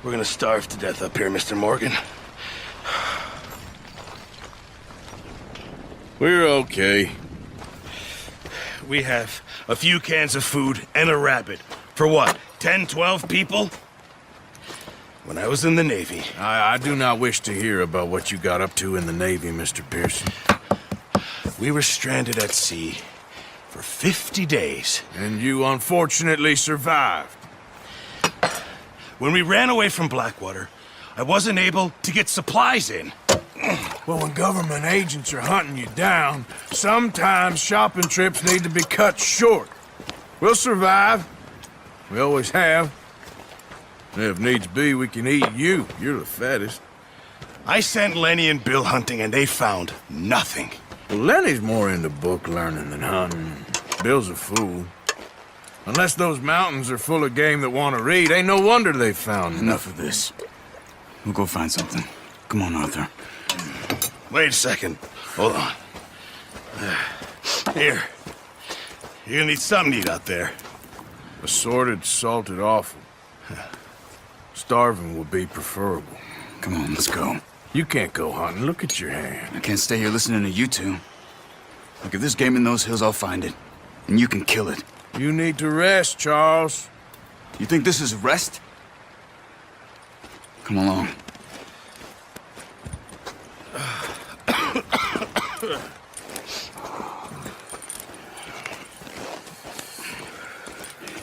We're gonna starve to death up here, Mr. Morgan. We're okay. We have a few cans of food and a rabbit. For what, 10, 12 people? When I was in the Navy... I do not wish to hear about what you got up to in the Navy, Mr. Pearson. We were stranded at sea for 50 days. And you unfortunately survived. When we ran away from Blackwater, I wasn't able to get supplies in. Well, when government agents are hunting you down, sometimes shopping trips need to be cut short. We'll survive. We always have. And if needs be, we can eat you. You're the fattest. I sent Lenny and Bill hunting, and they found nothing. Well, Lenny's more into book learning than hunting. Bill's a fool. Unless those mountains are full of game that want to read, ain't no wonder they found Enough of this. We'll go find something. Come on, Arthur. Wait a second. Hold on. Here. You're gonna need something to eat out there. Assorted, salted offal. Starving would be preferable. Come on, let's go. You can't go hunting. Look at your hand. I can't stay here listening to you two. Look, if there's game in those hills, I'll find it. And you can kill it. You need to rest, Charles. You think this is rest? Come along.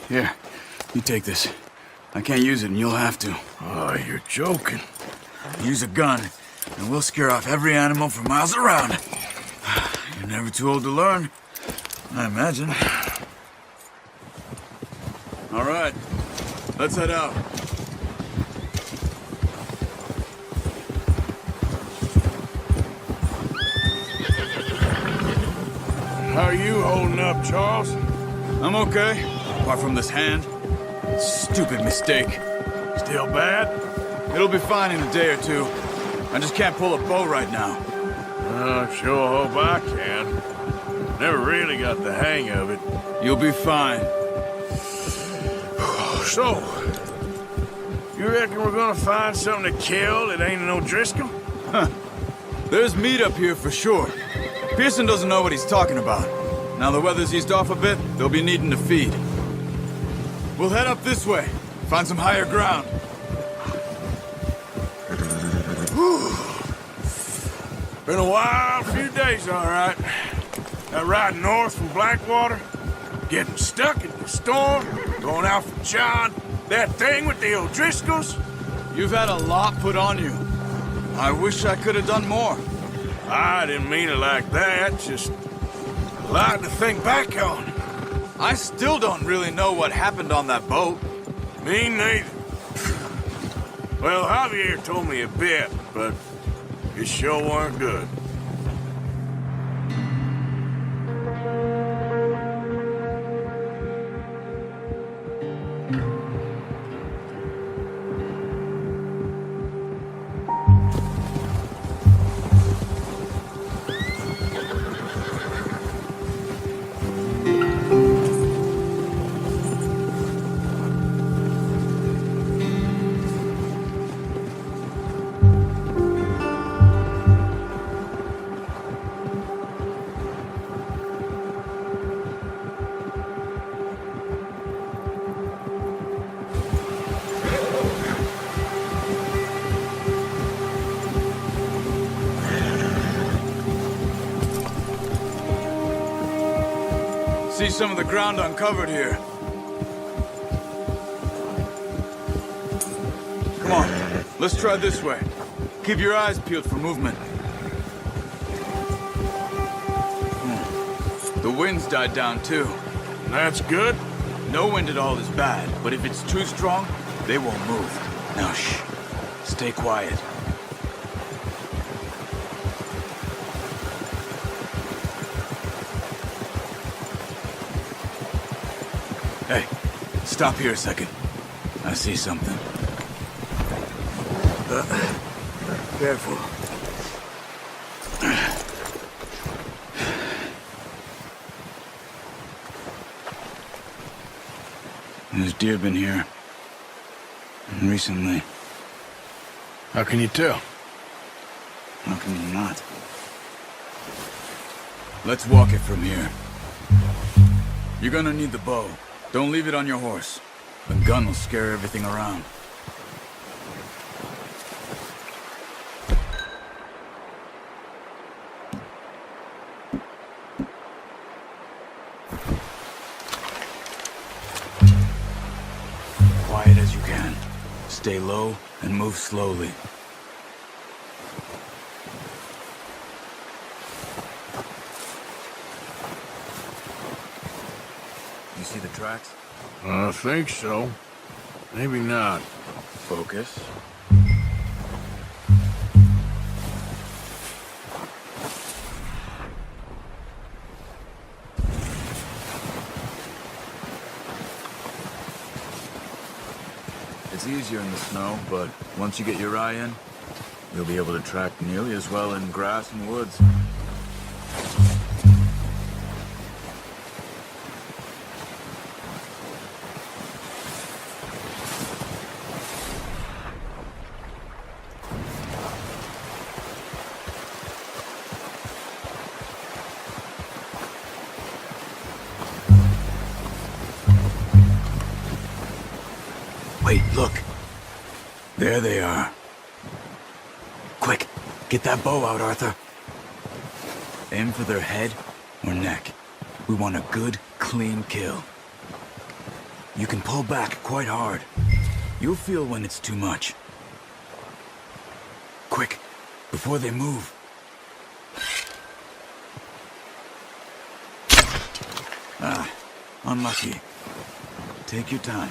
Here, you take this. I can't use it, and you'll have to. Oh, you're joking. Use a gun, and we'll scare off every animal for miles around. You're never too old to learn, I imagine. All right, let's head out. How are you holding up, Charles? I'm okay, apart from this hand. Stupid mistake. Still bad? It'll be fine in a day or two. I just can't pull a bow right now. I sure hope I can. Never really got the hang of it. You'll be fine. So, you reckon we're gonna find something to kill that ain't no Driscoll? Huh. There's meat up here for sure. Pearson doesn't know what he's talking about. Now the weather's eased off a bit, they'll be needing to feed. We'll head up this way, find some higher ground. Been a wild few days, all right. That ride north from Blackwater, getting stuck in the storm, going out from John, that thing with the O'Driscolls. You've had a lot put on you. I wish I could have done more. I didn't mean it like that, just a lot to think back on. I still don't really know what happened on that boat. Me neither. Well, Javier told me a bit, but it sure weren't good. See some of the ground uncovered here. Come on, let's try this way. Keep your eyes peeled for movement. The wind's died down too. That's good. No wind at all is bad, but if it's too strong, they won't move. Now shh, stay quiet. Hey, stop here a second. I see something. Careful. There's deer been here. Recently. How can you tell? How can you not? Let's walk it from here. You're gonna need the bow. Don't leave it on your horse. The gun will scare everything around. Quiet as you can. Stay low and move slowly. You see the tracks? I think so. Maybe not. Focus. It's easier in the snow, but once you get your eye in, you'll be able to track nearly as well in grass and woods. Wait, look. There they are. Quick, get that bow out, Arthur. Aim for their head or neck. We want a good, clean kill. You can pull back quite hard. You'll feel when it's too much. Quick, before they move. Ah, unlucky. Take your time.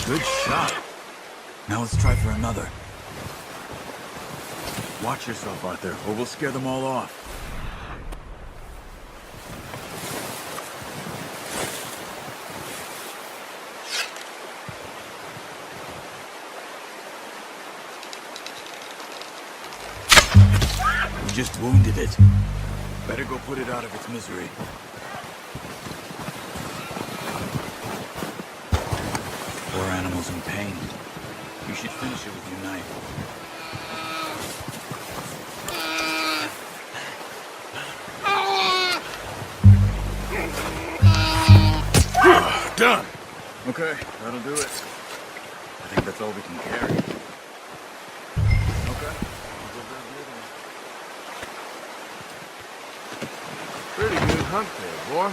Good shot. Now let's try for another. Watch yourself, Arthur, or we'll scare them all off. We just wounded it. Better go put it out of its misery. Poor animal's in pain. You should finish it with your knife. Done. Okay, that'll do it. I think that's all we can carry. Okay. I'll go grab the other one. Pretty good hunt there, boy.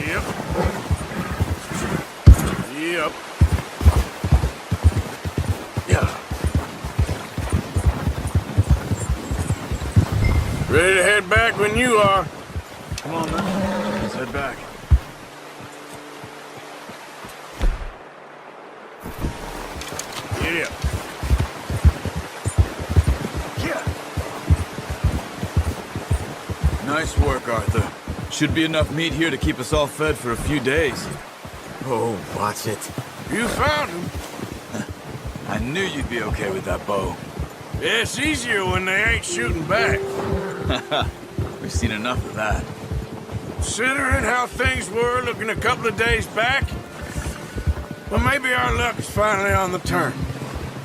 Yep. Yep. Yeah. Ready to head back when you are. Come on, then. Let's head back. Yeah. Nice work, Arthur. Should be enough meat here to keep us all fed for a few days. Oh, watch it. You found him. I knew you'd be okay with that bow. Yeah, it's easier when they ain't shooting back. We've seen enough of that. Considering how things were looking a couple of days back, well, maybe our luck is finally on the turn.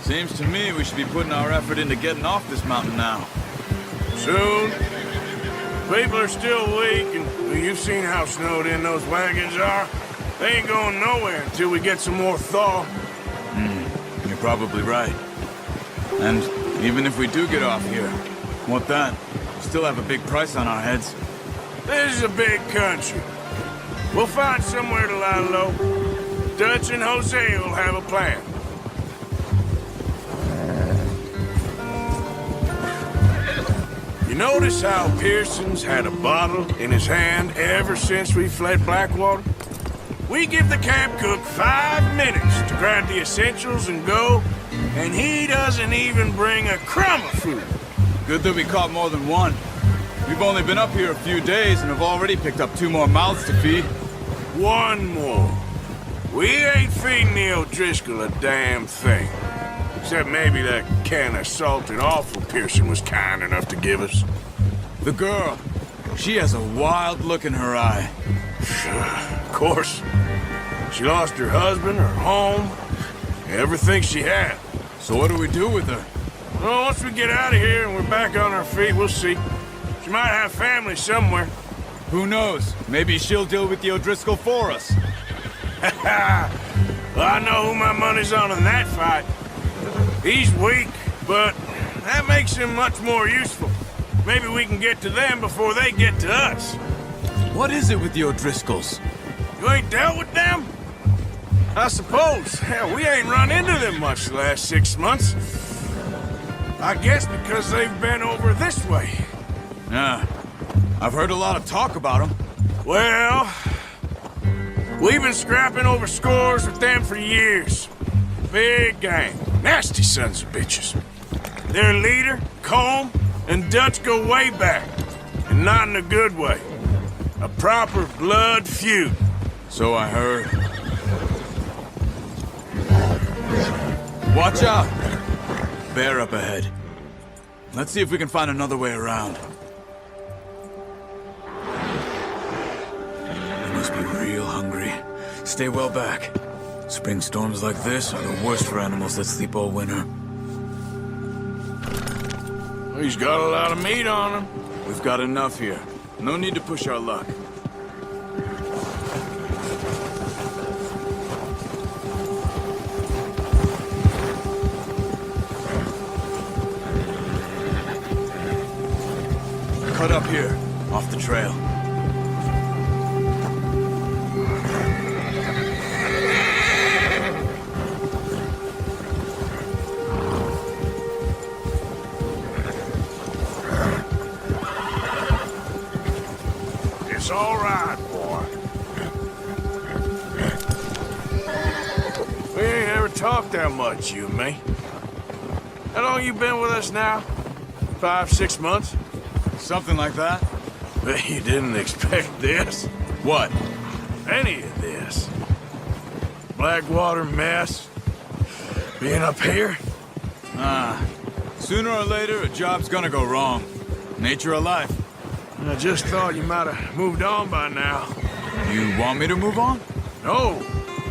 Seems to me we should be putting our effort into getting off this mountain now. Soon. People are still weak, and well, you've seen how snowed in those wagons are. They ain't going nowhere until we get some more thaw. You're probably right. And even if we do get off here, what then? We still have a big price on our heads. This is a big country. We'll find somewhere to lie low. Dutch and Jose will have a plan. You notice how Pearson's had a bottle in his hand ever since we fled Blackwater? We give the camp cook 5 minutes to grab the essentials and go, and he doesn't even bring a crumb of food. Good that we caught more than one. We've only been up here a few days and have already picked up 2 more mouths to feed. 1 more. We ain't feeding the O'Driscoll a damn thing. Except maybe that can of salted offal Pearson was kind enough to give us. The girl, she has a wild look in her eye. Of course. She lost her husband, her home, everything she had. So what do we do with her? Well, once we get out of here and we're back on our feet, we'll see. She might have family somewhere. Who knows? Maybe she'll deal with the O'Driscoll for us. Well, I know who my money's on in that fight. He's weak, but that makes him much more useful. Maybe we can get to them before they get to us. What is it with the O'Driscolls? You ain't dealt with them? I suppose. Hell, we ain't run into them much the last 6 months. I guess because they've been over this way. Yeah, I've heard a lot of talk about them. Well, we've been scrapping over scores with them for years. Big gang. Nasty sons of bitches. Their leader, Colm, and Dutch go way back. And not in a good way. A proper blood feud. So I heard. Watch out! Bear up ahead. Let's see if we can find another way around. They must be real hungry. Stay well back. Spring storms like this are the worst for animals that sleep all winter. He's got a lot of meat on him. We've got enough here. No need to push our luck. Cut up here, off the trail. It's all right, boy. We ain't ever talked that much, you and me. How long you been with us now? 5, 6 months? Something like that? Bet you didn't expect this. What? Any of this. Blackwater mess. Being up here. Sooner or later, a job's gonna go wrong. Nature of life. I just thought you might have moved on by now. You want me to move on? No.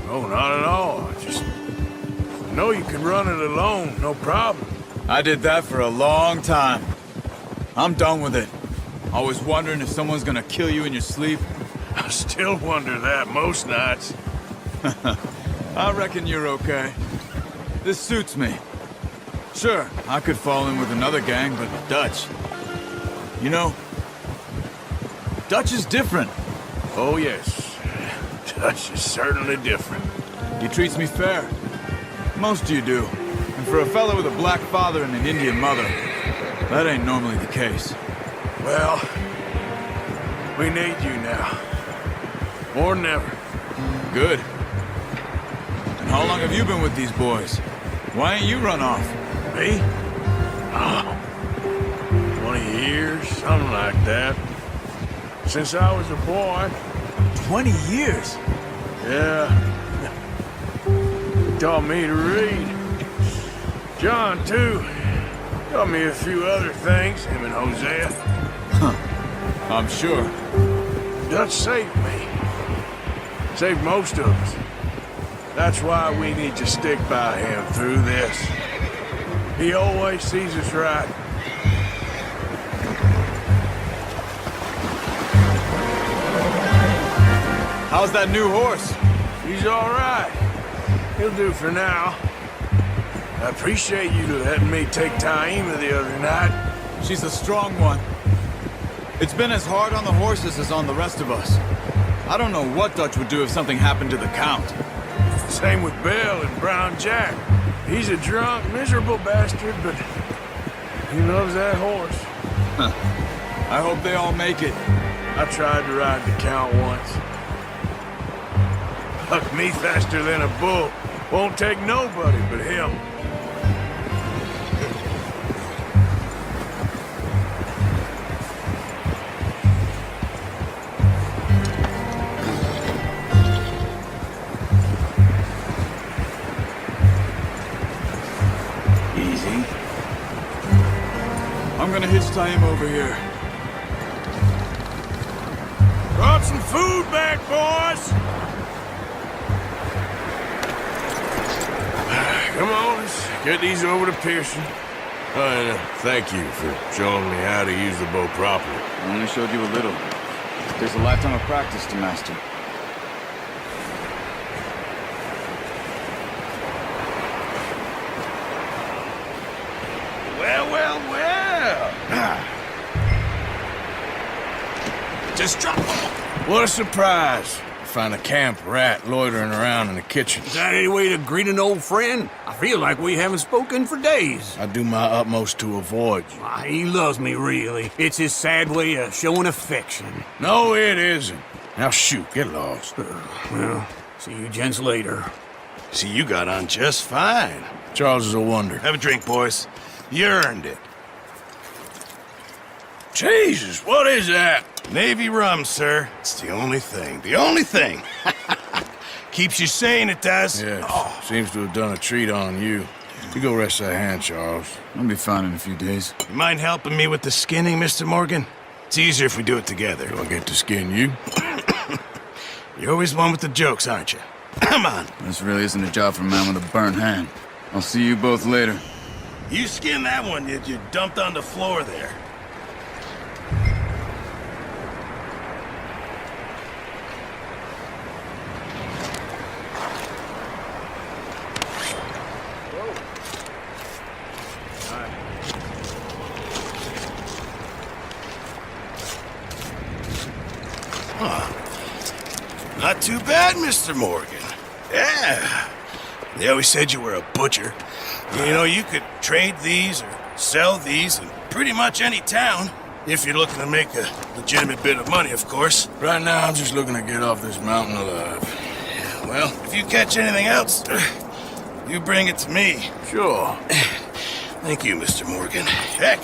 No, not at all. I know you can run it alone, no problem. I did that for a long time. I'm done with it. Always wondering if someone's gonna kill you in your sleep. I still wonder that most nights. I reckon you're okay. This suits me. Sure, I could fall in with another gang, but Dutch... You know, Dutch is different. Oh, yes. Dutch is certainly different. He treats me fair. Most of you do. And for a fellow with a black father and an Indian mother, that ain't normally the case. Well, we need you now. More than ever. Good. And how long have you been with these boys? Why ain't you run off? Me? Oh, 20 years, something like that. Since I was a boy. 20 years? Yeah. Taught me to read. John, too. Taught me a few other things, him and Hosea. Huh. I'm sure. Dutch saved me. Saved most of us. That's why we need to stick by him through this. He always sees us right. How's that new horse? He's all right. He'll do for now. I appreciate you letting me take Taima the other night. She's a strong one. It's been as hard on the horses as on the rest of us. I don't know what Dutch would do if something happened to the Count. Same with Bill and Brown Jack. He's a drunk, miserable bastard, but he loves that horse. Huh. I hope they all make it. I tried to ride the Count once. Hucked me faster than a bull. Won't take nobody but him. I'm gonna hitch tie him over here. Brought some food back, boys! Come on, let's get these over to Pearson. And thank you for showing me how to use the bow properly. I only showed you a little. There's a lifetime of practice to master. Well. Just drop. What a surprise. Find a camp rat loitering around in the kitchen. Is that any way to greet an old friend? I feel like we haven't spoken for days. I do my utmost to avoid you. Why, he loves me, really. It's his sad way of showing affection. No, it isn't. Now shoot, get lost. Well, see you gents later. See, you got on just fine. Charles is a wonder. Have a drink, boys. You earned it. Jesus, what is that? Navy rum, sir. It's the only thing. The only thing. Keeps you sane, it does. Yes, seems to have done a treat on you. You go rest that hand, Charles. I'll be fine in a few days. You mind helping me with the skinning, Mr. Morgan? It's easier if we do it together. Do I get to skin you? You're always one with the jokes, aren't you? Come on. This really isn't a job for a man with a burnt hand. I'll see you both later. You skin that one you dumped on the floor there. Not too bad, Mr. Morgan. Yeah. They always said you were a butcher. You know, you could trade these or sell these in pretty much any town. If you're looking to make a legitimate bit of money, of course. Right now, I'm just looking to get off this mountain alive. Well, if you catch anything else, you bring it to me. Sure. Thank you, Mr. Morgan. Heck,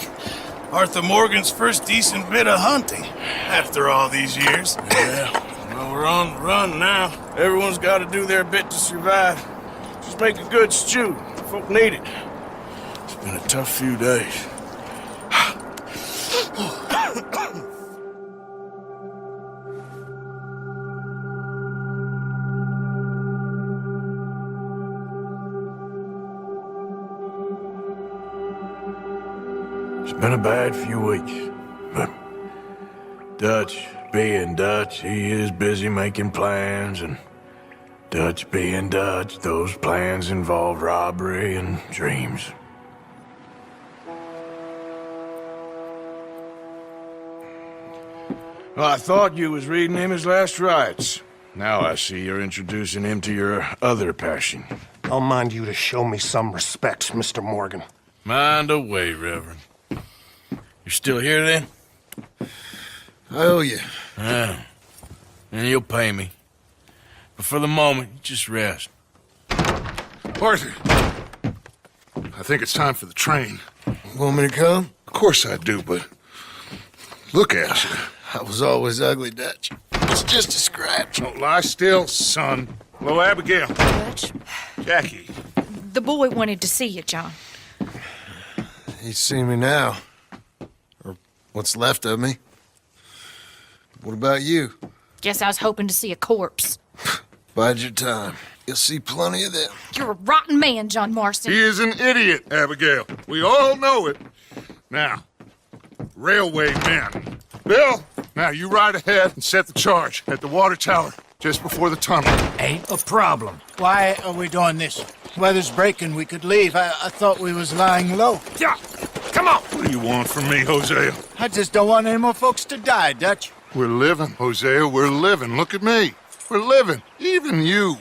Arthur Morgan's first decent bit of hunting after all these years. Yeah. Well, we're on the run now. Everyone's got to do their bit to survive. Just make a good stew. Folk need it. It's been a tough few days. It's been a bad few weeks, but Dutch being Dutch, he is busy making plans, and Dutch being Dutch, those plans involve robbery and dreams. Well, I thought you was reading him his last rites. Now I see you're introducing him to your other passion. I'll mind you to show me some respect, Mr. Morgan. Mind away, Reverend. You're still here, then? I owe you. Yeah. And you'll pay me. But for the moment, you just rest. Arthur, I think it's time for the train. Want me to come? Of course I do, but look at you. I was always ugly, Dutch. It's just a scratch. Don't lie still, son. Hello, Abigail. Dutch, Jackie. the boy wanted to see you, John. He's seen me now. Or what's left of me. What about you? Guess I was hoping to see a corpse. Bide your time. You'll see plenty of them. You're a rotten man, John Marston. He is an idiot, Abigail. We all know it. Now, railway men. Bill, now you ride ahead and set the charge at the water tower just before the tunnel. Ain't a problem. Why are we doing this? Weather's breaking. We could leave. I thought we was lying low. Yeah, come on. What do you want from me, Hosea? I just don't want any more folks to die, Dutch. We're living, Hosea. We're living. Look at me. We're living. Even you.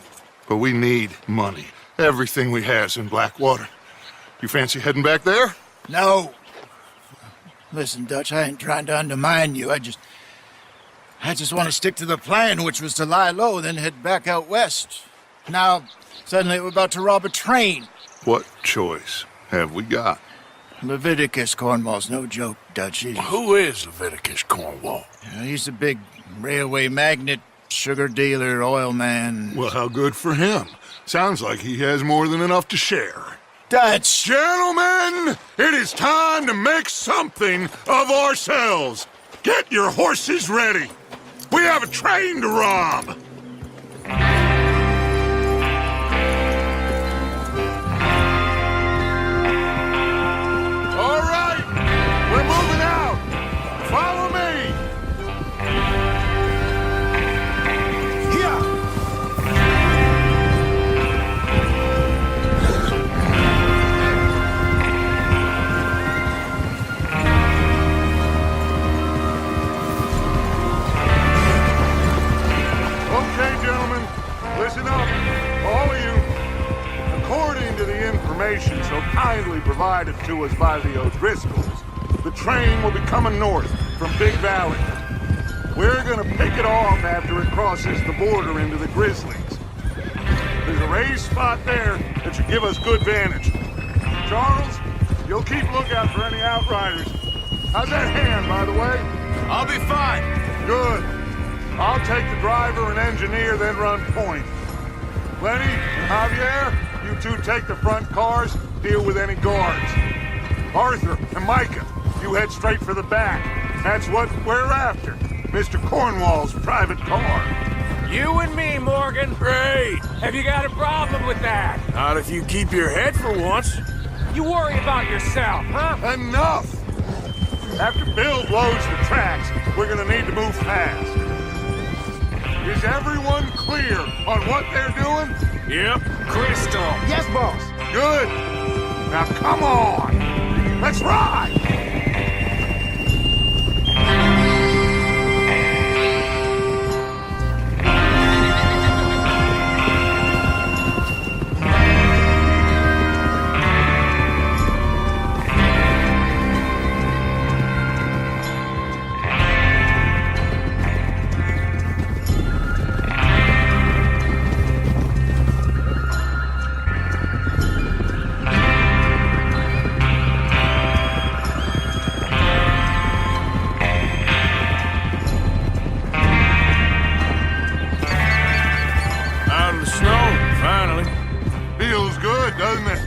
But we need money. Everything we has in Blackwater. You fancy heading back there? No. Listen, Dutch, I ain't trying to undermine you. I just want to stick to the plan, which was to lie low, then head back out west. Now, suddenly we're about to rob a train. What choice have we got? Leviticus Cornwall's no joke, Dutch. Who is Leviticus Cornwall? He's a big railway magnate, sugar dealer, oil man. Well, how good for him. Sounds like he has more than enough to share. Dutch! Gentlemen, it is time to make something of ourselves. Get your horses ready. We have a train to rob. All right, we're moving out. Follow me. Okay, gentlemen, listen up, all of you. According to the information so kindly provided to us by the O'Driscolls, the train will be coming north from Big Valley. We're gonna pick it off after it crosses the border into the Grizzlies. There's a raised spot there that should give us good vantage. Charles, you'll keep lookout for any outriders. How's that hand, by the way? I'll be fine. Good. I'll take the driver and engineer, then run point. Lenny and Javier, you two take the front cars, deal with any guards. Arthur and Micah, you head straight for the back. That's what we're after. Mr. Cornwall's private car. You and me, Morgan. Great. Have you got a problem with that? Not if you keep your head for once. You worry about yourself, huh? Enough! After Bill blows the tracks, we're gonna need to move fast. Is everyone clear on what they're doing? Yep. Crystal. Yes, boss. Good. Now come on. Let's ride. Out of the snow, finally. Feels good, doesn't it?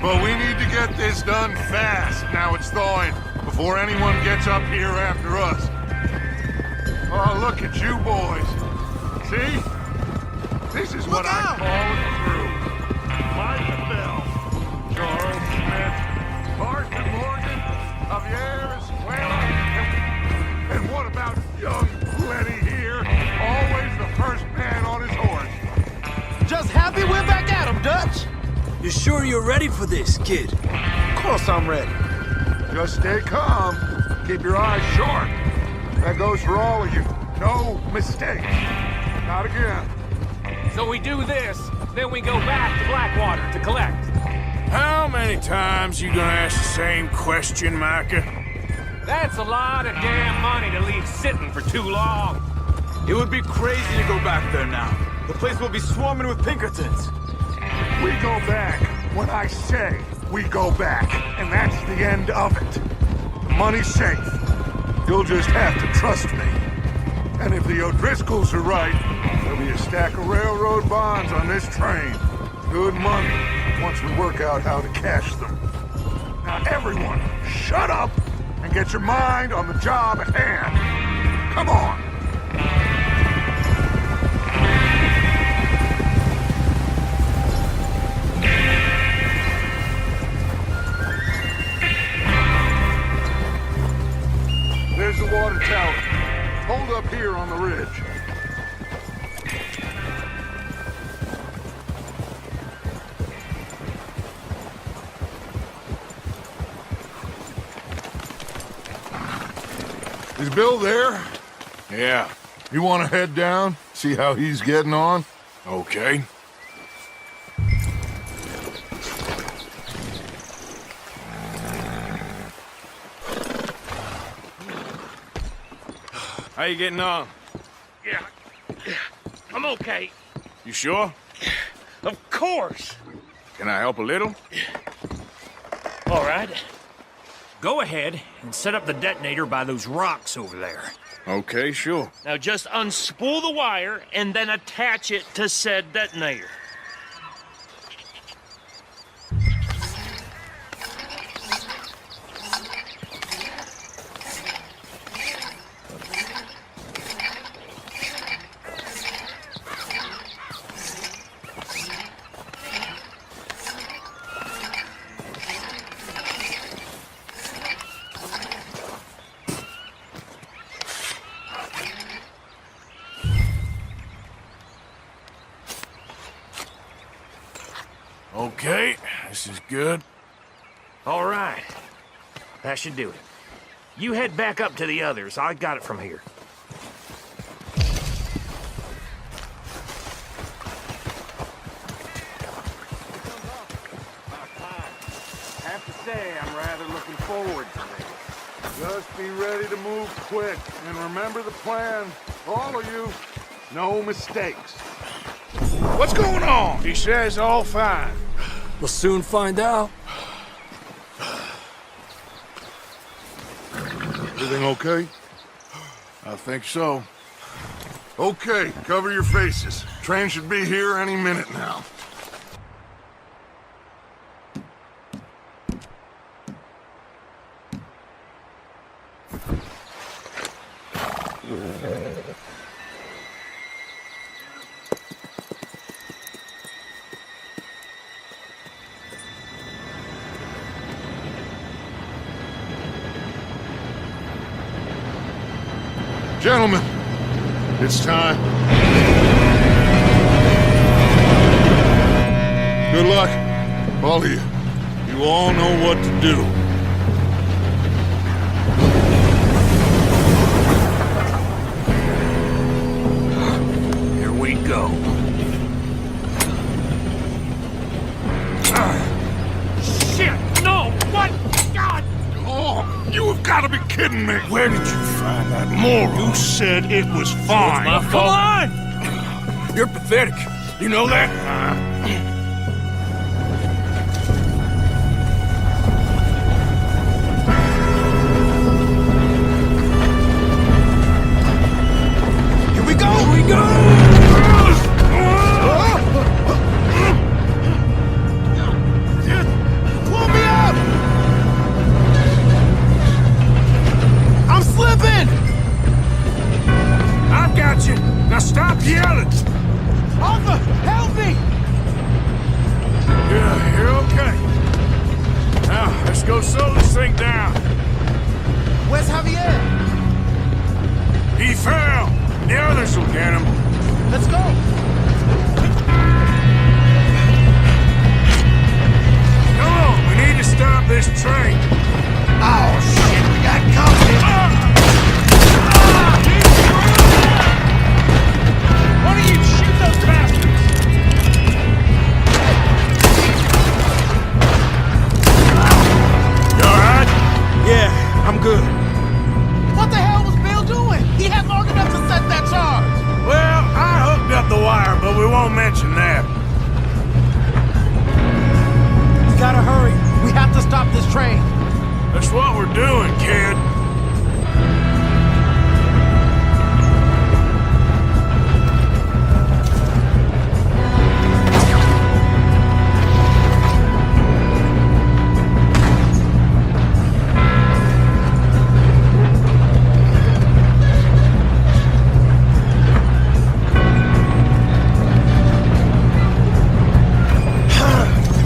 But we need to get this done fast. Now it's thawing, before anyone gets up here after us. Oh, look at you boys. See? This is what I call a crew. Micah Bell, Charles Smith, Arthur Morgan, Javier Escuela, and what about young Lenny here? Always the first man on his horse. Just happy we're back at 'em, Dutch. You sure you're ready for this, kid? Of course I'm ready. Just stay calm. Keep your eyes sharp. That goes for all of you. No mistakes. Not again. So we do this, then we go back to Blackwater to collect. How many times you gonna ask the same question, Micah? That's a lot of damn money to leave sitting for too long. It would be crazy to go back there now. The place will be swarming with Pinkertons. We go back when I say we go back, and that's the end of it. The money's safe. You'll just have to trust me. And if the O'Driscolls are right, there'll be a stack of railroad bonds on this train. Good money, once we work out how to cash them. Now everyone, shut up and get your mind on the job at hand. Come on. There's the water tower. Hold up here on the ridge. Is Bill there? Yeah. You want to head down? See how he's getting on? Okay. How you getting on? Yeah, I'm okay. You sure? Of course. Can I help a little? All right. Go ahead and set up the detonator by those rocks over there. Okay, sure. Now just unspool the wire and then attach it to said detonator. Okay, this is good. All right. That should do it. You head back up to the others. I got it from here. I have to say, I'm rather looking forward to this. Just be ready to move quick, and remember the plan. All of you, no mistakes. What's going on? He says all fine. We'll soon find out. Everything okay? I think so. Okay, cover your faces. Train should be here any minute now. Gentlemen, it's time. Good luck, all of you. You all know what to do. Here we go. Shit! No! What? God! Oh, you have got to be kidding me. Where did you find that moron? You said it was fine. My fault. Come on! You're pathetic. You know that? Here we go! Here we go! Pull me up! I'm slipping! I've got you. Now stop yelling. Arthur, help me! Yeah, you're okay. Now, let's go slow this thing down. Where's Javier? He fell. The others will get him. Let's go! Come on, we need to stop this train. Oh, shit, we got company! Why don't you shoot those bastards? You alright? Yeah, I'm good. What the hell was Bill doing? He had long enough to set that charge! Well, I hooked up the wire, but we won't mention that. We gotta hurry. We have to stop this train. That's what we're doing, kid.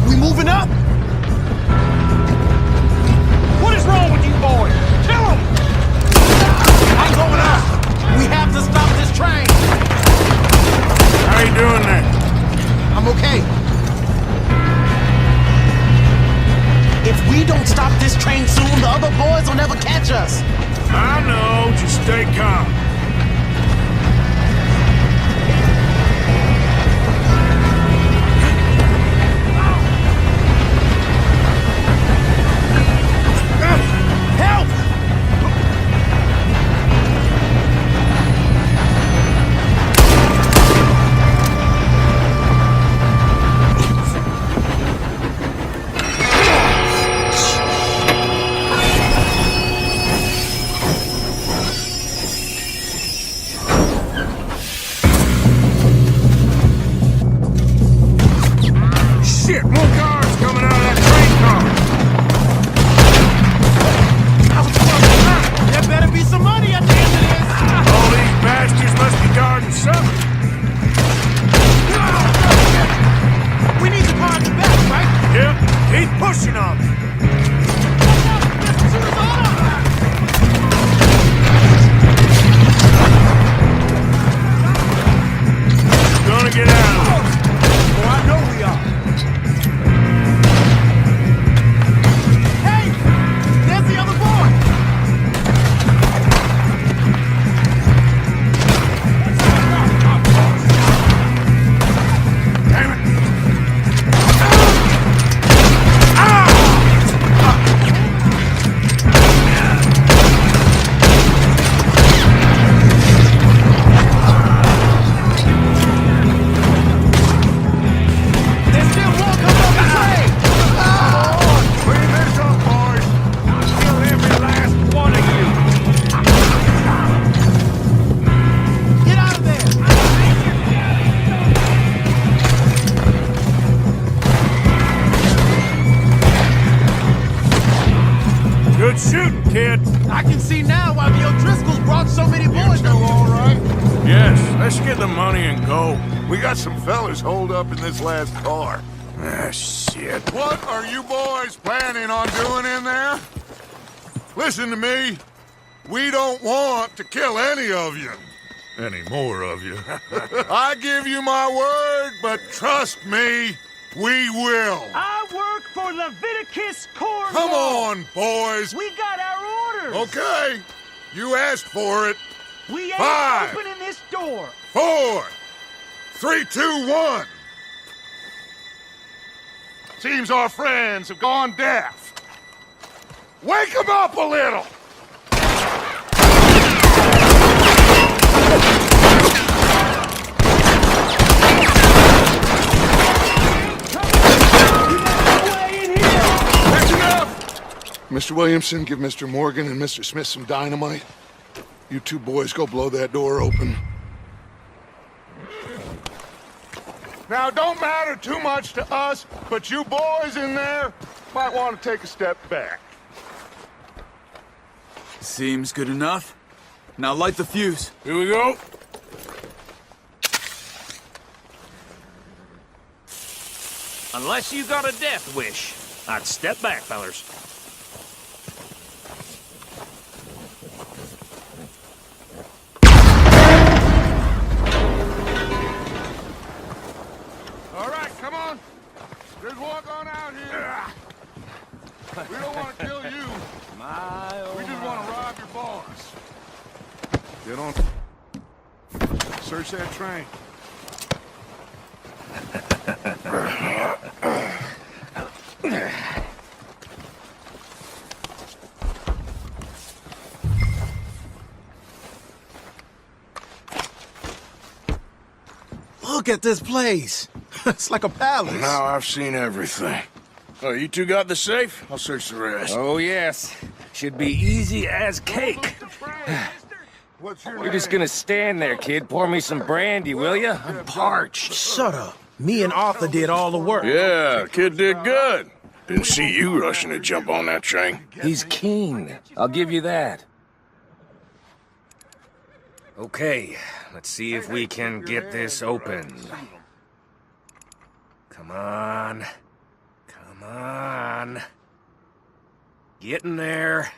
We moving up? What is wrong with you boys? Kill them! I'm going up! We have to stop this train! How you doing there? I'm okay. If we don't stop this train soon, the other boys will never catch us. I know, just stay calm. Help! Shit, more cars coming out of that train car. There better be some money at the end of this! All these bastards must be guarding something. We need the car in the back, right? Yep, keep pushing on me. Gonna get out of it. Oh, I know we are. Good shooting, kid. I can see now why the O'Driscolls brought so many bullets. You two all right? Yes, let's get the money and go. We got some fellas holed up in this last car. Ah, shit. What are you boys planning on doing in there? Listen to me. We don't want to kill any of you. Any more of you. I give you my word, but trust me, we will. I work for Leviticus Corps. Come on, boys. We got our orders. Okay. You asked for it. We ain't 5, opening this door. 4, 3, 2, 1. Seems our friends have gone deaf. Wake them up a little. That's enough! Mr. Williamson, give Mr. Morgan and Mr. Smith some dynamite. You two boys go blow that door open. Now, it don't matter too much to us, but you boys in there might want to take a step back. Seems good enough. Now light the fuse. Here we go. Unless you got a death wish, I'd step back, fellers. All right, come on. There's one going out here. We don't want to kill you. We just want to rob your boss. Get on. Search that train. Look at this place. It's like a palace. Now I've seen everything. Oh, you two got the safe? I'll search the rest. Oh, yes. Should be easy as cake. What's your You're just gonna stand there, kid. Pour me some brandy, will ya? I'm parched. Shut up. Me and Arthur did all the work. Yeah, kid did good. Didn't see you rushing to jump on that train. He's keen. I'll give you that. Okay, let's see if we can get this open. Come on. Come on. Get in there.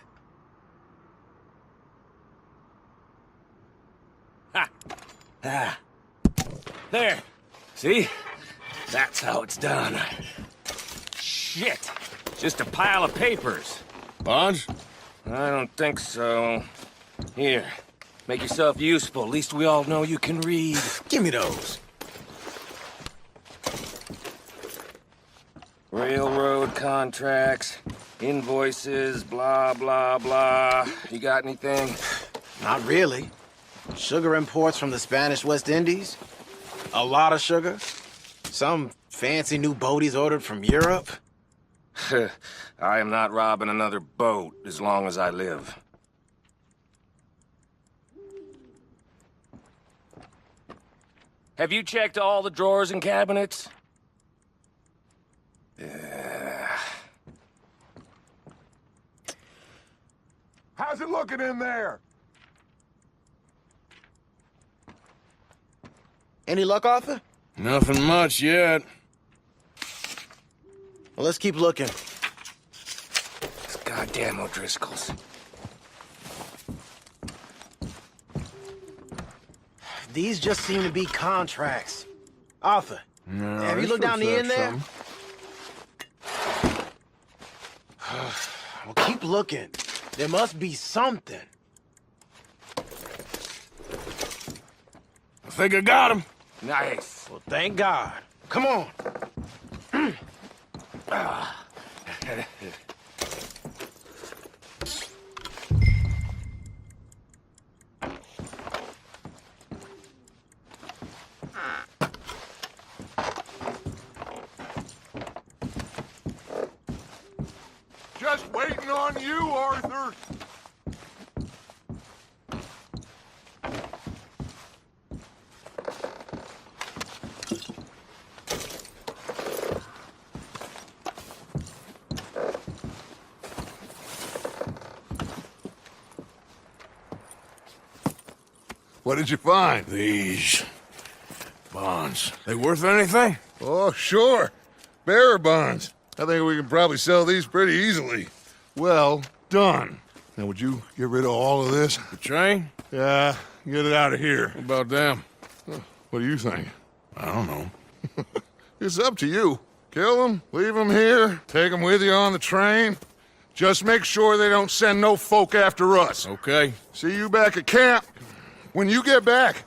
Ha! Ah. There. See? That's how it's done. Shit! Just a pile of papers. Bonds? I don't think so. Here. Make yourself useful. At least we all know you can read. Give me those. Railroad contracts, invoices, blah, blah, blah. You got anything? Not really. Sugar imports from the Spanish West Indies. A lot of sugar. Some fancy new boat he's ordered from Europe. I am not robbing another boat as long as I live. Have you checked all the drawers and cabinets? How's it looking in there? Any luck, Arthur? Nothing much yet. Well, let's keep looking. These goddamn O'Driscolls. These just seem to be contracts. Arthur, No, have you this looked down the looks end like there? something. Well, keep looking. There must be something. I think I got him. Nice. Well, thank God. Come on. Just waiting on you, Arthur. What did you find? These bonds. They worth anything? Oh, sure. Bearer bonds. I think we can probably sell these pretty easily. Well done. Now, would you get rid of all of this? The train? Yeah, get it out of here. What about them? What do you think? I don't know. It's up to you. Kill them, leave them here, take them with you on the train. Just make sure they don't send no folk after us. Okay. See you back at camp. When you get back,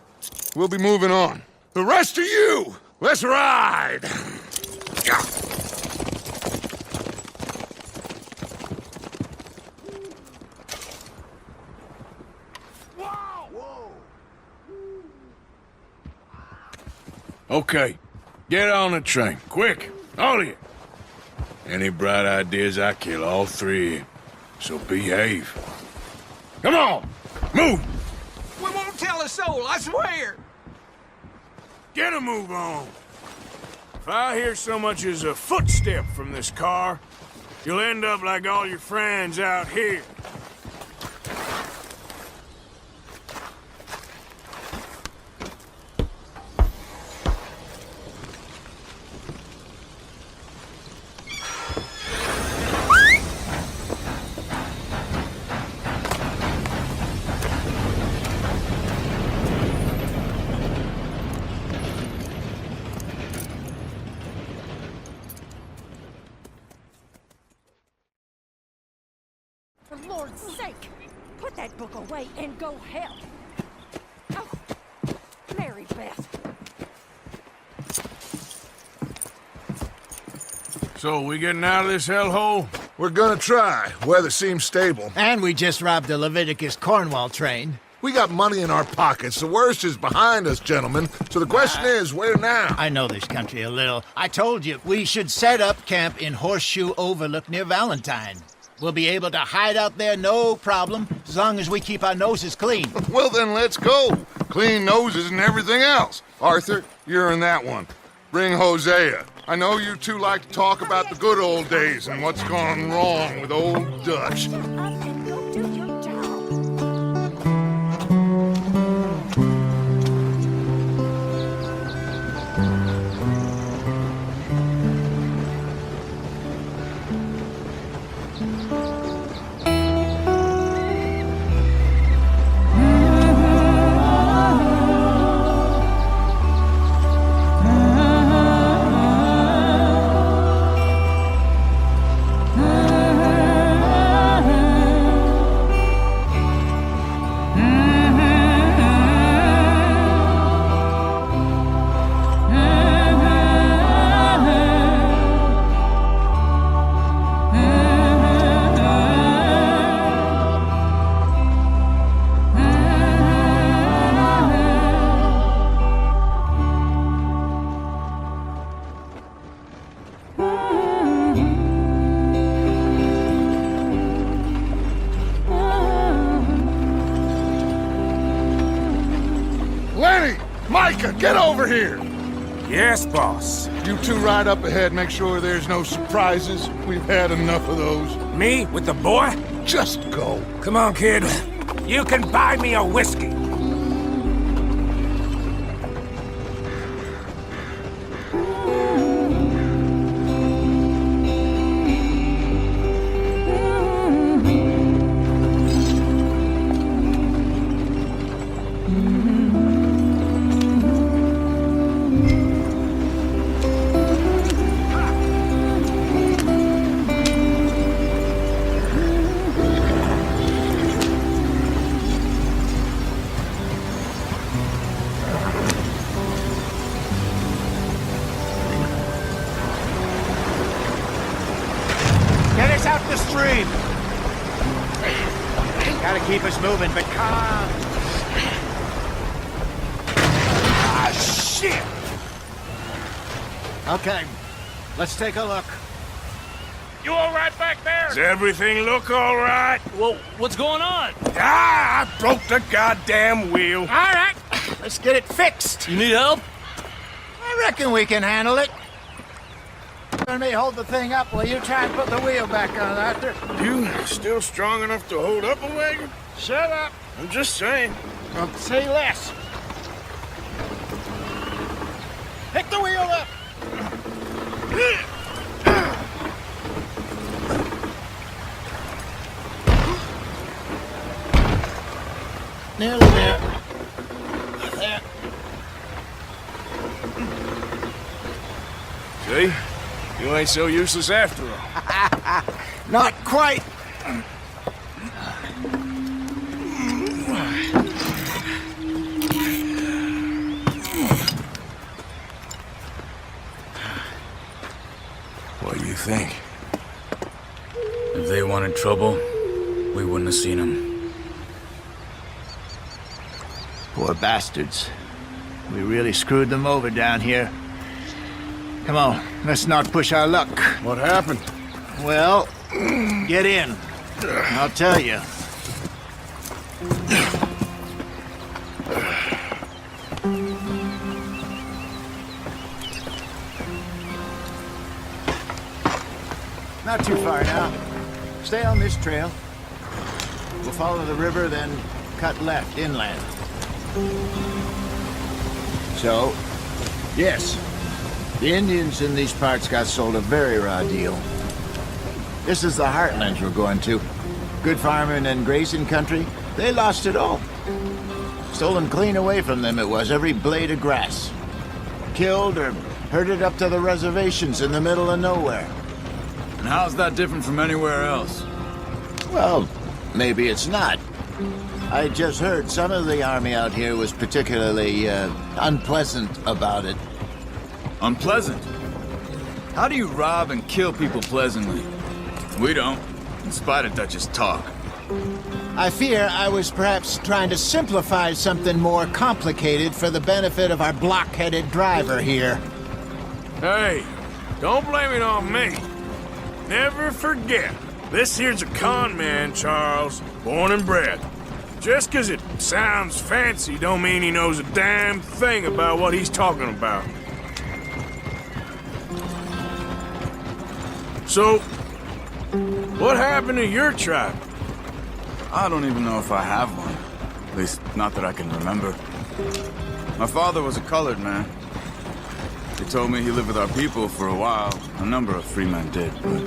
we'll be moving on. The rest of you, let's ride! Okay. Get on the train. Quick. All of you. Any bright ideas, I kill all three of you. So behave. Come on! Move! We won't tell a soul, I swear! Get a move on. If I hear so much as a footstep from this car, you'll end up like all your friends out here. For Lord's sake, put that book away and go help. Oh, Mary Beth. So, we getting out of this hellhole? We're gonna try. Weather seems stable. And we just robbed the Leviticus Cornwall train. We got money in our pockets. The worst is behind us, gentlemen. So the question is, where now? I know this country a little. I told you, we should set up camp in Horseshoe Overlook near Valentine. We'll be able to hide out there no problem, as long as we keep our noses clean. Well, then let's go. Clean noses and everything else. Arthur, you're in that one. Bring Hosea. I know you two like to talk about the good old days and what's gone wrong with old Dutch. Up and go do your job. Lenny! Micah, get over here! Yes, boss. You two ride up ahead, make sure there's no surprises. We've had enough of those. Me with the boy? Just go. Come on, kid. You can buy me a whiskey. Get us out the stream! Gotta keep us moving, but calm. Ah, shit! Okay, let's take a look. You all right back there? Does everything look all right? Well, what's going on? Ah, I broke the goddamn wheel. All right, let's get it fixed. You need help? I reckon we can handle it. Let me hold the thing up while you try and put the wheel back on, Arthur. You still strong enough to hold up a wagon? Shut up. I'm just saying. Well, say less. Pick the wheel up! Nearly there. There. See? You ain't so useless after all. Not quite. What do you think? If they wanted trouble, we wouldn't have seen them. Poor bastards. We really screwed them over down here. Come on, let's not push our luck. What happened? Well, get in. I'll tell you. Not too far now. Stay on this trail. We'll follow the river, then cut left inland. So, yes, the Indians in these parts got sold a very raw deal. This is the heartlands we're going to. Good farming and grazing country, they lost it all. Stolen clean away from them it was, every blade of grass. Killed or herded up to the reservations in the middle of nowhere. And how's that different from anywhere else? Well, maybe it's not. I just heard some of the army out here was particularly unpleasant about it. Unpleasant? How do you rob and kill people pleasantly? We don't, in spite of Dutch's talk. I fear I was perhaps trying to simplify something more complicated for the benefit of our block-headed driver here. Hey, don't blame it on me. Never forget, this here's a con man, Charles, born and bred. Just 'cause it sounds fancy don't mean he knows a damn thing about what he's talking about. So, what happened to your tribe? I don't even know if I have one. At least, not that I can remember. My father was a colored man. They told me he lived with our people for a while. A number of free men did, but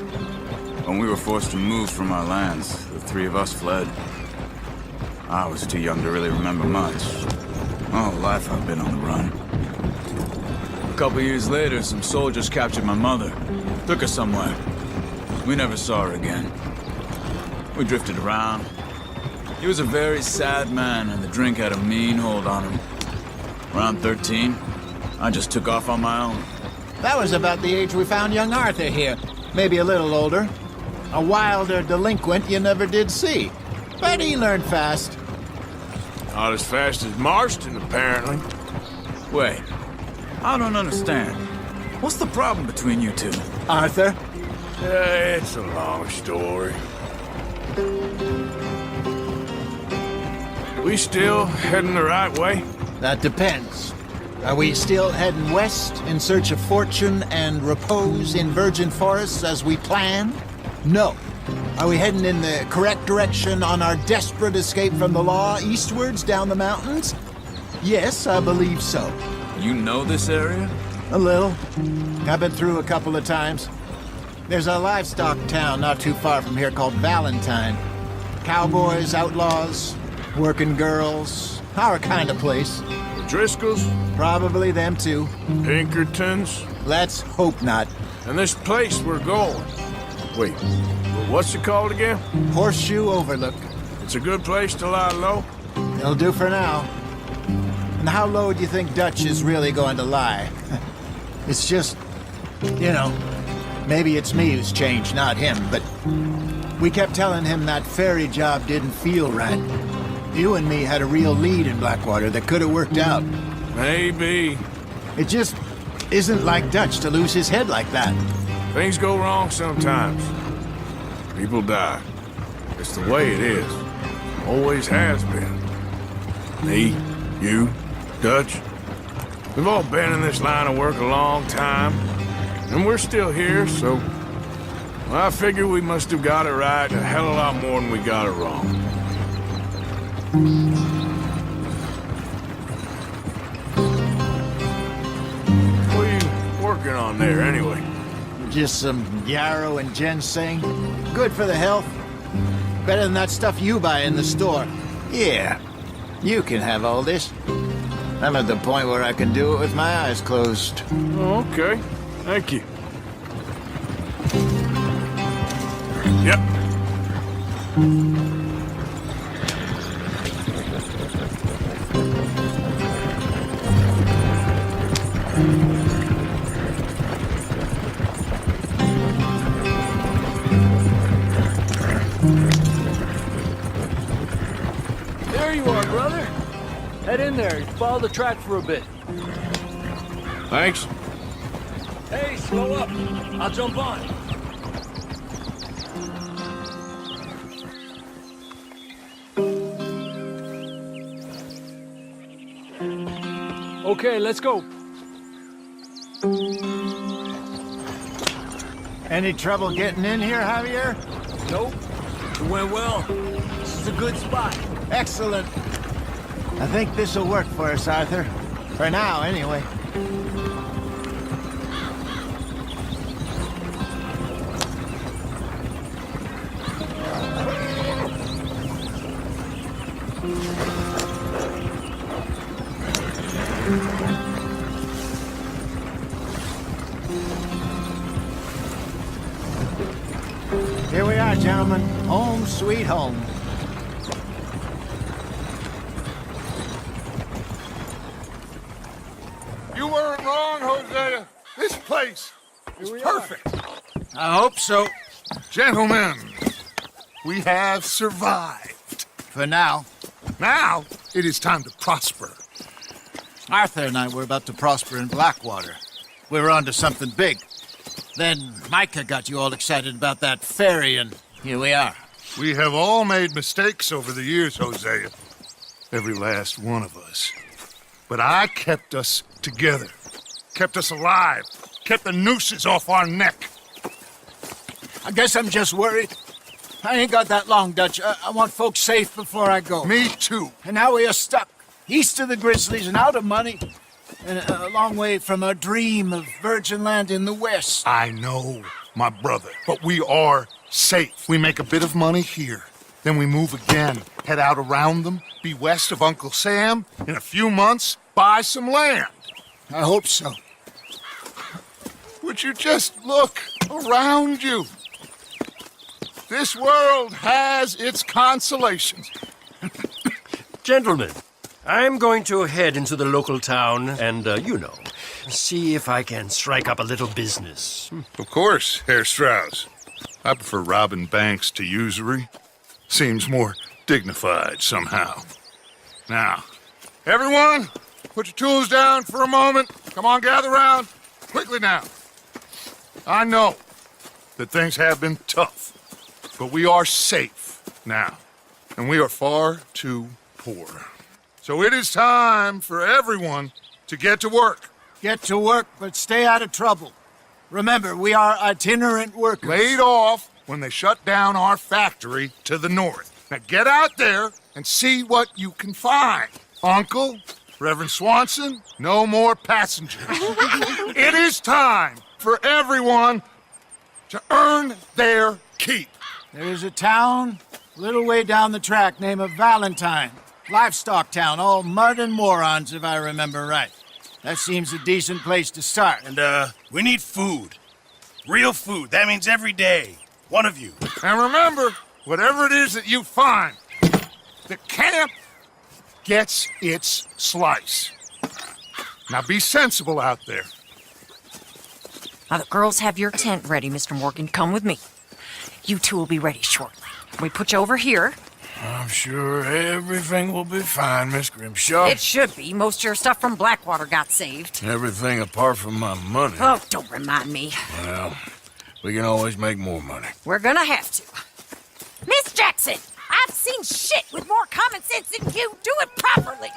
when we were forced to move from our lands, the three of us fled. I was too young to really remember much. My whole life I've been on the run. A couple years later, some soldiers captured my mother. Took her somewhere. We never saw her again. We drifted around. He was a very sad man, and the drink had a mean hold on him. Around 13, I just took off on my own. That was about the age we found young Arthur here. Maybe a little older. A wilder delinquent you never did see. But he learned fast. Not as fast as Marston, apparently. Wait, I don't understand. What's the problem between you two? Arthur? It's a long story. We still heading the right way? That depends. Are we still heading west in search of fortune and repose in virgin forests as we planned? No. Are we heading in the correct direction on our desperate escape from the law eastwards down the mountains? Yes, I believe so. You know this area? A little. I've been through a couple of times. There's a livestock town not too far from here called Valentine. Cowboys, outlaws, working girls, our kind of place. The Driscolls? Probably them too. Pinkertons? Let's hope not. And this place we're going. Wait, what's it called again? Horseshoe Overlook. It's a good place to lie low? It'll do for now. And how low do you think Dutch is really going to lie? It's just, you know, maybe it's me who's changed, not him, but we kept telling him that ferry job didn't feel right. You and me had a real lead in Blackwater that could have worked out. Maybe. It just isn't like Dutch to lose his head like that. Things go wrong sometimes. People die. It's the way it is. Always has been. Me, you, Dutch. We've all been in this line of work a long time. And we're still here, so... well, I figure we must have got it right a hell of a lot more than we got it wrong. working on there, anyway? Just some yarrow and ginseng. Good for the health. Better than that stuff you buy in the store. Yeah, you can have all this. I'm at the point where I can do it with my eyes closed. Oh, okay. Thank you. Yep. There you are, brother. Head in there. Follow the track for a bit. Thanks. Hey, slow up. I'll jump on. Okay, let's go. Any trouble getting in here, Javier? Nope. It went well. This is a good spot. Excellent. I think this'll work for us, Arthur. For now, anyway. Here we are, gentlemen. Home sweet home. You weren't wrong, Hosea. This place is perfect. I hope so. Gentlemen, we have survived. For now. Now, it is time to prosper. Arthur and I were about to prosper in Blackwater. We were onto something big. Then Micah got you all excited about that ferry, and here we are. We have all made mistakes over the years, Hosea. Every last one of us. But I kept us together. Kept us alive. Kept the nooses off our neck. I guess I'm just worried. I ain't got that long, Dutch. I want folks safe before I go. Me too. And now we are stuck. East of the Grizzlies and out of money. And a long way from our dream of virgin land in the west. I know, my brother. But we are safe. We make a bit of money here. Then we move again. Head out around them. Be west of Uncle Sam. In a few months, buy some land. I hope so. Would you just look around you? This world has its consolations. Gentlemen, I'm going to head into the local town and, see if I can strike up a little business. Of course, Herr Strauss. I prefer robbing banks to usury. Seems more dignified somehow. Now, everyone, put your tools down for a moment. Come on, gather round. Quickly now. I know that things have been tough, but we are safe now, and we are far too poor. So it is time for everyone to get to work. Get to work, but stay out of trouble. Remember, we are itinerant workers. Laid off when they shut down our factory to the north. Now get out there and see what you can find. Uncle, Reverend Swanson, no more passengers. It is time for everyone to earn their keep. There is a town a little way down the track named Valentine. Livestock town, all mud and morons, if I remember right. That seems a decent place to start. And, we need food. Real food. That means every day. One of you. And remember, whatever it is that you find, the camp gets its slice. Now be sensible out there. Now, the girls have your tent ready, Mr. Morgan. Come with me. You two will be ready shortly. We put you over here. I'm sure everything will be fine, Miss Grimshaw. It should be. Most of your stuff from Blackwater got saved. Everything apart from my money. Oh, don't remind me. Well, we can always make more money. We're gonna have to. Miss Jackson, I've seen shit with more common sense than you. Do it properly.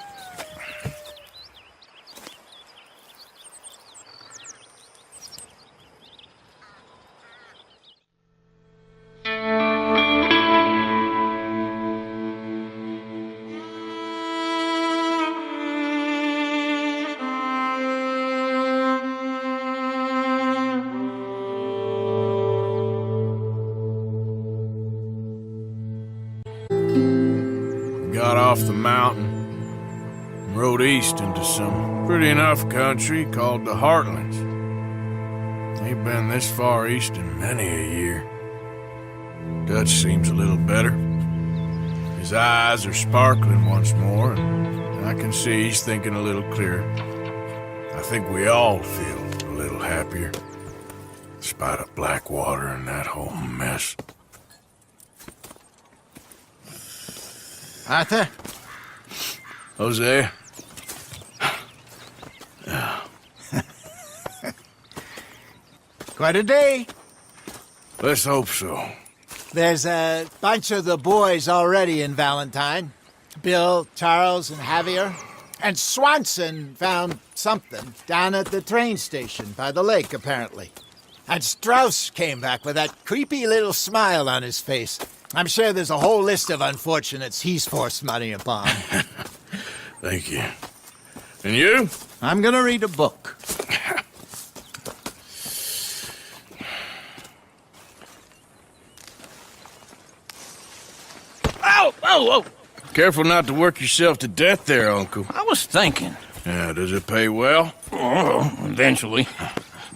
off the mountain and rode east into some pretty enough country called the Heartlands. Ain't been this far east in many a year. Dutch seems a little better. His eyes are sparkling once more, and I can see he's thinking a little clearer. I think we all feel a little happier, despite of Blackwater and that whole mess. Arthur? Hosea? Quite a day. Let's hope so. There's a bunch of the boys already in Valentine. Bill, Charles, and Javier. And Swanson found something down at the train station by the lake, apparently. And Strauss came back with that creepy little smile on his face. I'm sure there's a whole list of unfortunates he's forced money upon. Thank you. And you? I'm gonna read a book. Ow! Oh, oh! Careful not to work yourself to death there, Uncle. I was thinking. Yeah, does it pay well? Oh, eventually.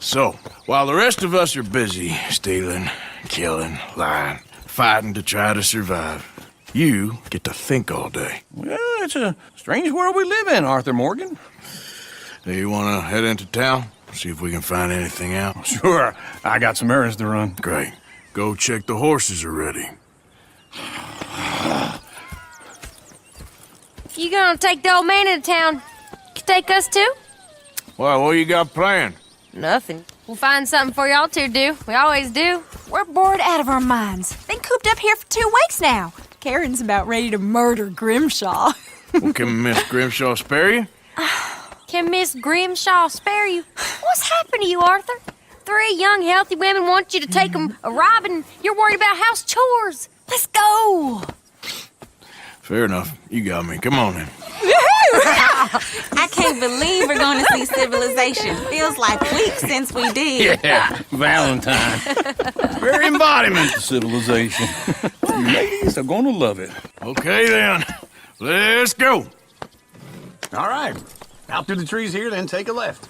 So, while the rest of us are busy stealing, killing, lying, fighting to try to survive, you get to think all day. Well, it's a strange world we live in, Arthur Morgan. Do you want to head into town? See if we can find anything out? Sure. I got some errands to run. Great. Go check the horses are ready. You gonna take the old man into town? You take us too? Well, what you got planned? Nothing. We'll find something for y'all to do. We always do. We're bored out of our minds. Been cooped up here for 2 weeks now. Karen's about ready to murder Grimshaw. Well, can Miss Grimshaw spare you? Can Miss Grimshaw spare you? What's happened to you, Arthur? 3 young, healthy women want you to take them a robbing. You're worried about house chores. Let's go. Fair enough. You got me. Come on then. I can't believe we're going to see civilization. Feels like weeks since we did. Yeah, Valentine. Very embodiment of civilization. You ladies are gonna love it. Okay then. Let's go. All right. Out through the trees here, then take a left.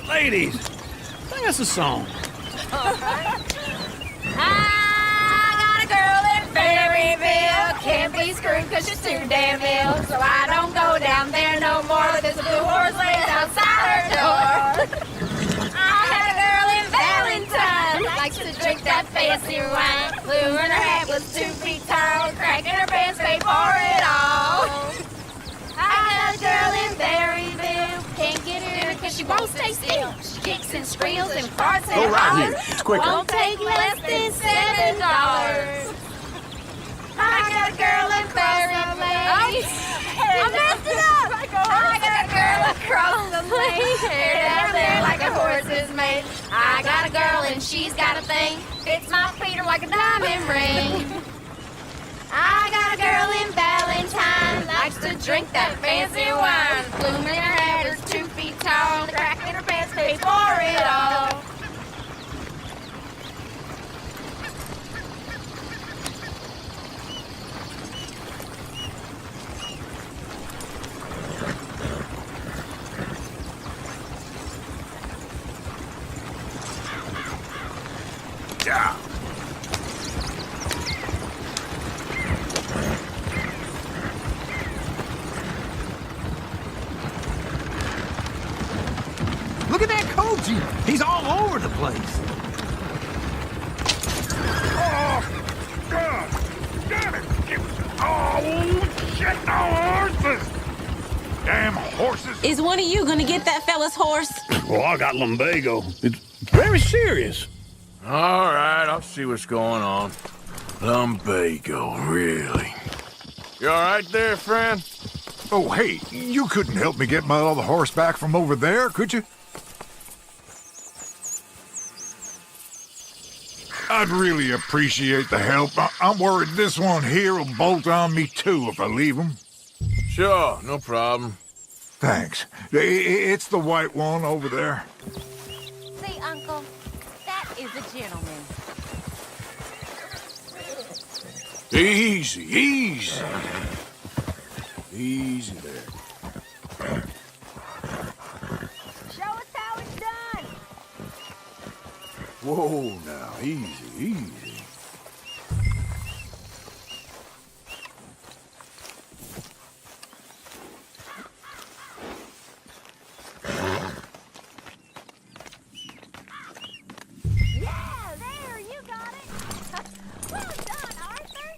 Ladies, sing us a song. I got a girl in Berryville. Can't be screwed because she's too damn ill. So I don't go down there no more. There's a blue horse laying outside her door. I had a girl in Valentine. Likes to drink that fancy wine. Blue in her hat was 2 feet tall. Cracking her pants paid for it all. I had a girl in Berryville. Can't get her in because she won't stay still. She kicks and squeals and farts and Go right hollers. here. It's quicker. Won't take less than $7. I got a girl in Berryville. I messed it up. I got a girl across the lane. Hair down there like a horse's mane. I got a girl and she's got a thing. Fits my feet like a diamond ring. I got a girl in Valentine, likes to drink that fancy wine. Bloom in her hat is 2 feet tall, the crack in her pants pays for it all. Yeah. Look at that Koji. He's all over the place. Oh, God! Damn it! Oh, shit, the horses! damn horses? Is one of you gonna get that fella's horse? Well, I got lumbago. It's very serious. All right, I'll see what's going on. Lumbago, really? You all right there, friend? Oh, hey, you couldn't help me get my other horse back from over there, could you? I'd really appreciate the help. I'm worried this one here will bolt on me too if I leave him. Sure, no problem. Thanks. It's the white one over there. See, Uncle, that is a gentleman. Easy, easy. Easy there. Show us how it's done. Whoa, now, easy, easy. Yeah, there, you got it. Well done, Arthur.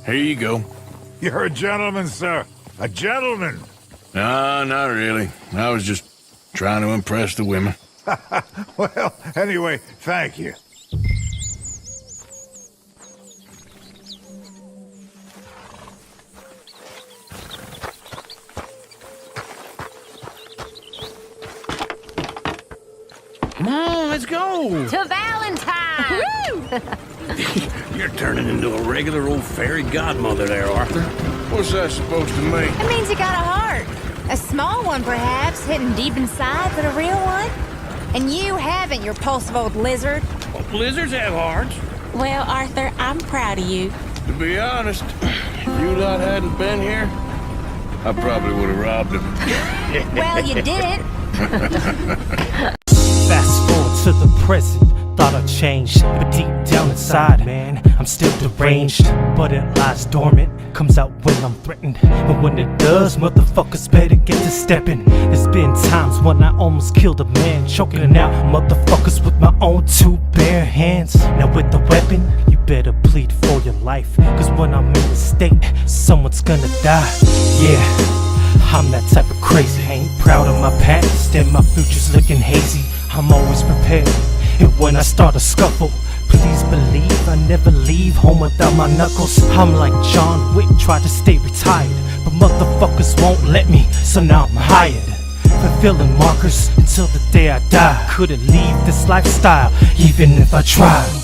Here you go. You're a gentleman, sir. A gentleman. No, not really. I was just trying to impress the women. Well, anyway, thank you. Come on, let's go. To Valentine. You're turning into a regular old fairy godmother there, Arthur. What's that supposed to mean? It means you got a heart. A small one, perhaps, hidden deep inside, but a real one. And you haven't, you repulsive old lizard. Well, lizards have hearts. Well, Arthur, I'm proud of you. To be honest, if you lot hadn't been here, I probably would have robbed him. Well, you didn't. Fast forward to the present. Thought I'd changed, but deep down inside, man, I'm still deranged. But it lies dormant, comes out when I'm threatened. But when it does, motherfuckers better get to stepping. There's been times when I almost killed a man, choking out motherfuckers with my own two bare hands. Now with the weapon, you better plead for your life, cause when I'm in the state, someone's gonna die. Yeah, I'm that type of crazy. Ain't proud of my past and my future's looking hazy. I'm always prepared, and when I start a scuffle, please believe I never leave home without my knuckles. I'm like John Wick, try to stay retired, but motherfuckers won't let me, so now I'm hired. Fulfilling markers until the day I die. Couldn't leave this lifestyle, even if I tried.